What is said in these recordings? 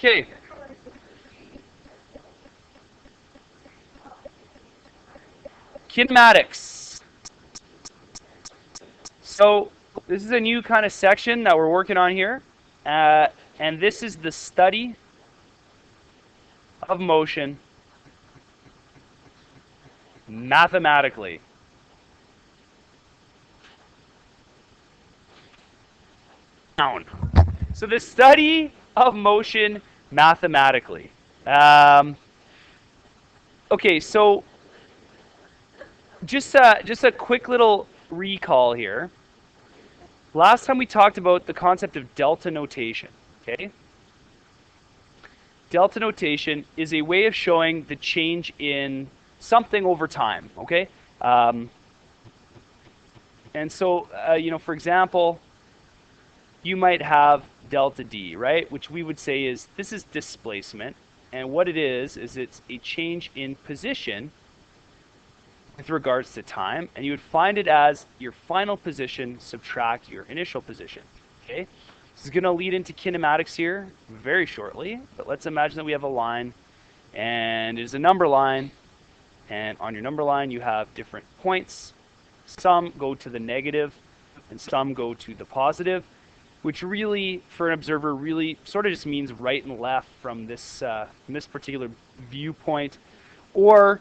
Okay. Kinematics. So this is a new kind of section that we're working on here. And this is the study of motion mathematically. Down. So the study of motion mathematically. Okay, so just a quick little recall here. Last time we talked about the concept of delta notation. Okay. Delta notation is a way of showing the change in something over time. Okay. And so, for example, you might have delta D, right? Which we would say is, this is displacement. And what it is it's a change in position with regards to time. And you would find it as your final position subtract your initial position. Okay? This is going to lead into kinematics here very shortly. But let's imagine that we have a line. And it is a number line. And on your number line, you have different points. Some go to the negative, and some go to the positive, which really, for an observer, really sort of just means right and left from this particular viewpoint, or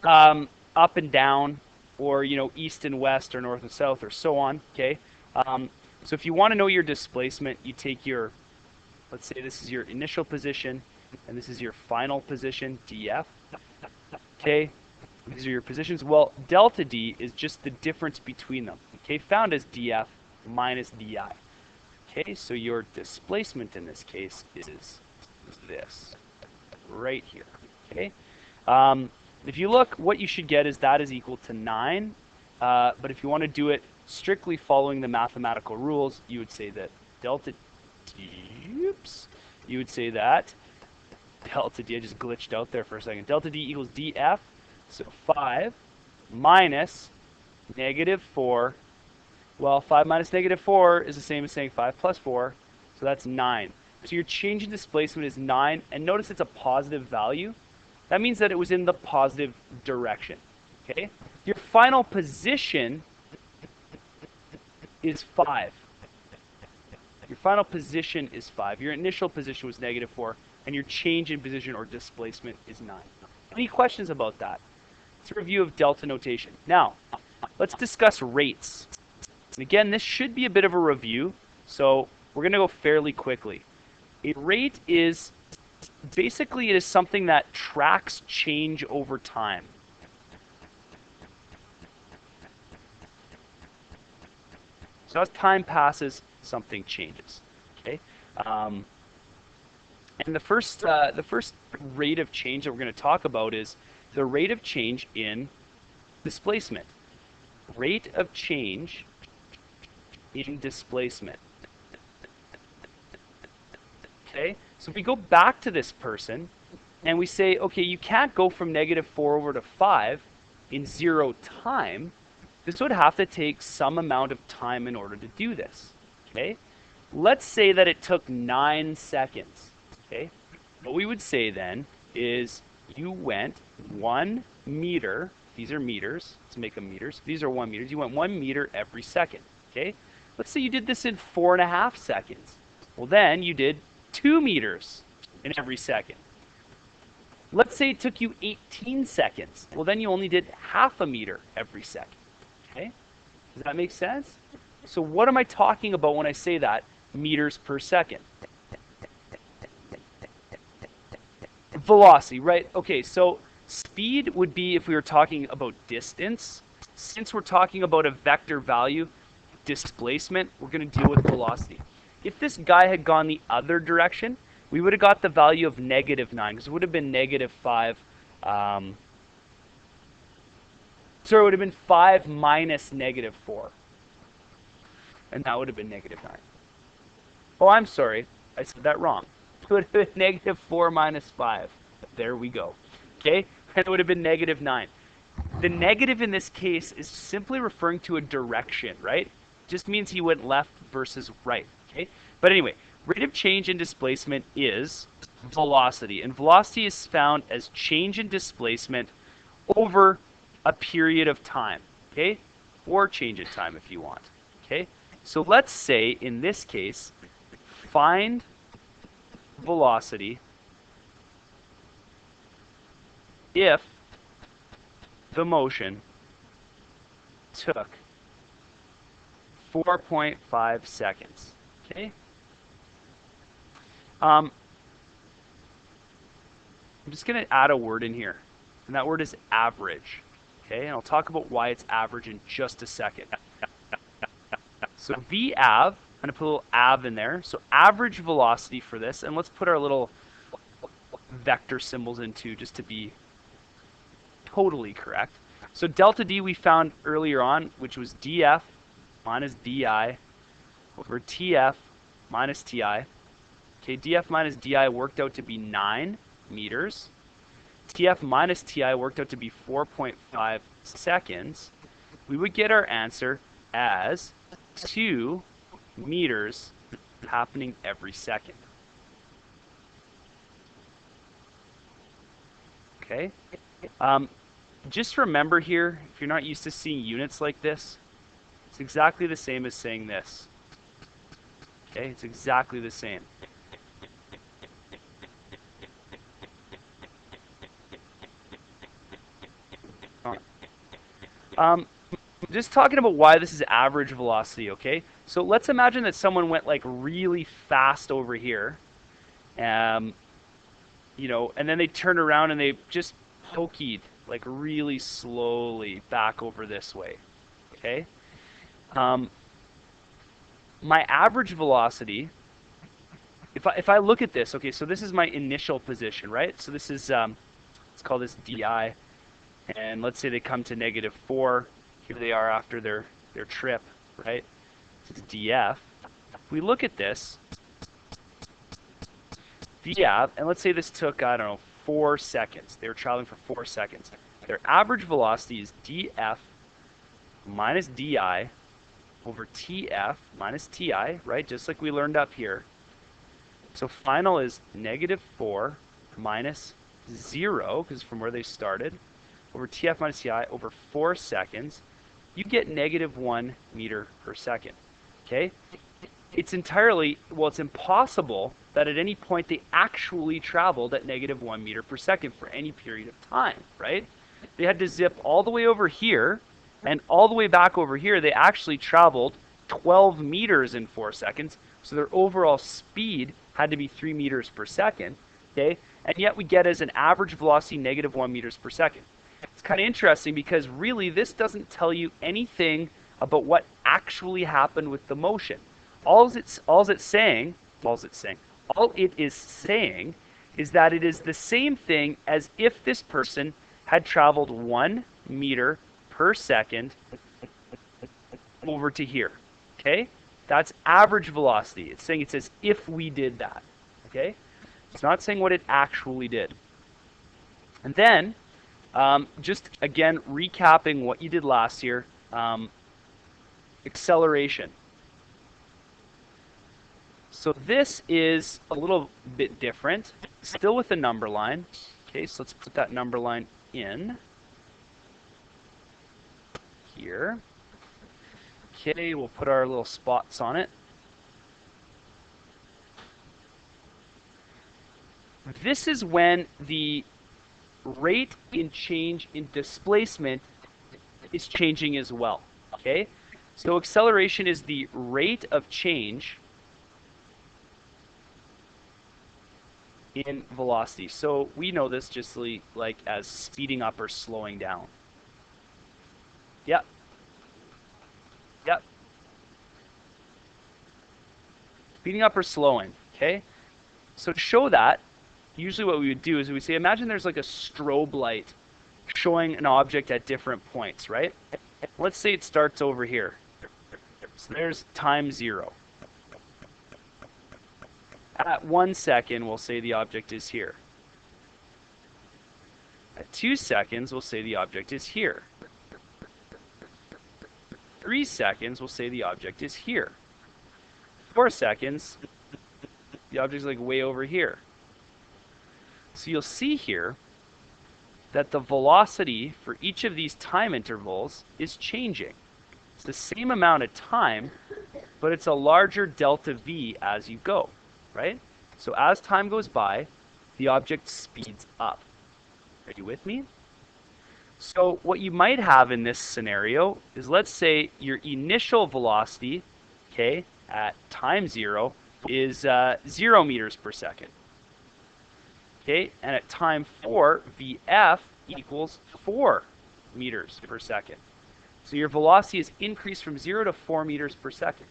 up and down, or east and west, or north and south, or so on. Okay. So if you want to know your displacement, you take your, let's say this is your initial position, and this is your final position, df. Okay. These are your positions. Well, delta D is just the difference between them. Okay, found as df minus di. Okay, so your displacement in this case is this, right here. Okay, if you look, what you should get is that is equal to 9. But if you want to do it strictly following the mathematical rules, you would say that delta D, you would say that delta D, I just glitched out there for a second. Delta D equals df. So 5 minus negative 4. Well, 5 minus negative 4 is the same as saying 5 plus 4. So that's 9. So your change in displacement is 9. And notice it's a positive value. That means that it was in the positive direction. Okay? Your final position is 5. Your final position is 5. Your initial position was negative 4. And your change in position or displacement is 9. Any questions about that? It's a review of delta notation. Now, let's discuss rates. And again, this should be a bit of a review, so we're going to go fairly quickly. A rate is, basically it is something that tracks change over time. So as time passes, something changes. Okay. And the first rate of change that we're going to talk about is the rate of change in displacement. Rate of change in displacement. Okay, so if we go back to this person and we say, okay, you can't go from negative 4 over to 5 in 0 time. This would have to take some amount of time in order to do this. Okay, let's say that it took 9 seconds. Okay, what we would say then is you went 1 meter. These are meters. Let's make them meters. These are 1 meters. You went 1 meter every second. Okay, let's say you did this in 4.5 seconds. Well, then you did 2 meters in every second. Let's say it took you 18 seconds. Well, then you only did half a meter every second. Okay, does that make sense? So what am I talking about when I say that? Meters per second. Velocity, right? Okay, so speed would be if we were talking about distance. Since we're talking about a vector value, displacement, we're going to deal with velocity. If this guy had gone the other direction, we would have got the value of negative 9, because it would have been negative 5. So it would have been 5 minus negative 4. And that would have been negative 9. Oh, I'm sorry. I said that wrong. It would have been negative 4 minus 5. There we go. Okay? And it would have been negative 9. The negative in this case is simply referring to a direction, right? Just means he went left versus right. Okay? But anyway, Rate of change in displacement is velocity, and velocity is found as change in displacement over a period of time, okay? Or change in time if you want, okay? So let's say, in this case, find velocity if the motion took 4.5 seconds, okay? I'm just going to add a word in here, and that word is average, okay? And I'll talk about why it's average in just a second. So VAV, I'm going to put a little av in there. So average velocity for this, and let's put our little vector symbols in too, just to be totally correct. So delta D we found earlier on, which was dF minus di over TF minus TI. Okay, dF minus di worked out to be 9 meters. TF minus TI worked out to be 4.5 seconds. We would get our answer as 2 meters happening every second. Okay. Just remember here, if you're not used to seeing units like this, it's exactly the same as saying this. Okay, it's exactly the same. Just talking about why this is average velocity, okay? So let's imagine that someone went like really fast over here, you know, and then they turned around and they just pokeyed like really slowly back over this way, okay? My average velocity, if I look at this, okay, so this is my initial position, right? So this is, let's call this DI, and let's say they come to -4. Here they are after their trip, right? This is DF. If we look at this, VF, and let's say this took, I don't know, 4 seconds. They were traveling for 4 seconds. Their average velocity is DF minus DI over TF minus TI, right? Just like we learned up here. So final is -4 minus 0, because from where they started, over TF minus TI over 4 seconds. You get -1 meter per second, okay? It's entirely, well, it's impossible that at any point they actually traveled at -1 meter per second for any period of time, right? They had to zip all the way over here, and all the way back over here, they actually traveled 12 meters in 4 seconds, so their overall speed had to be 3 meters per second, okay? And yet we get as an average velocity -1 meters per second. It's kind of interesting because really this doesn't tell you anything about what actually happened with the motion. All it is saying is that it is the same thing as if this person had traveled 1 meter per second over to here, okay? That's average velocity. It's saying, it says if we did that, okay? It's not saying what it actually did. And then, just again, recapping what you did last year, acceleration. So this is a little bit different, still with the number line. Okay, so let's put that number line in here. Okay, we'll put our little spots on it. This is when the rate in change in displacement is changing as well, okay? So acceleration is the rate of change in velocity. So we know this just like as speeding up or slowing down. Yep. Yep. Speeding up or slowing, okay? So to show that, usually what we would do is we would say, imagine there's like a strobe light showing an object at different points, right? Let's say it starts over here. So there's time 0. At 1 second, we'll say the object is here. At 2 seconds, we'll say the object is here. 3 seconds, we'll say the object is here. 4 seconds, The object's like way over here. So you'll see here that the velocity for each of these time intervals is changing. It's the same amount of time, but it's a larger delta v as you go, right? So as time goes by, the object speeds up. Are you with me? So what you might have in this scenario is, let's say your initial velocity, okay, at time 0 is 0 meters per second. Okay, and at time 4, Vf equals 4 meters per second. So your velocity is increased from 0 to 4 meters per second.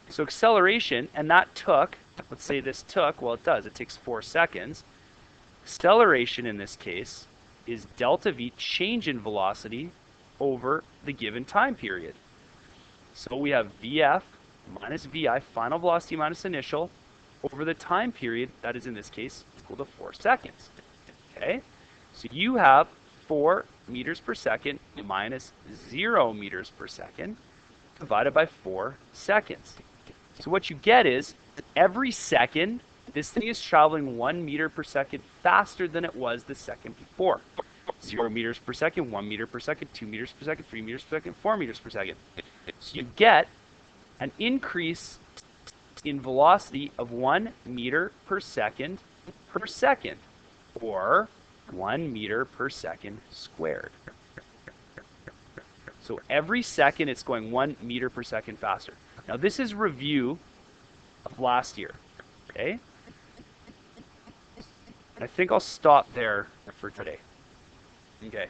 So acceleration, and that took, let's say this took, well, it takes 4 seconds. Acceleration in this case is delta v, change in velocity, over the given time period. So we have Vf minus Vi, final velocity minus initial, over the time period, that is in this case, equal to 4 seconds. Okay? So you have 4 meters per second minus 0 meters per second divided by 4 seconds. So what you get is, every second, this thing is traveling 1 meter per second faster than it was the second before. 0 meters per second, 1 meter per second, 2 meters per second, 3 meters per second, 4 meters per second. So you get an increase in velocity of 1 meter per second, or 1 meter per second squared. So every second it's going 1 meter per second faster. Now this is review of last year, okay? I think I'll stop there for today. Okay.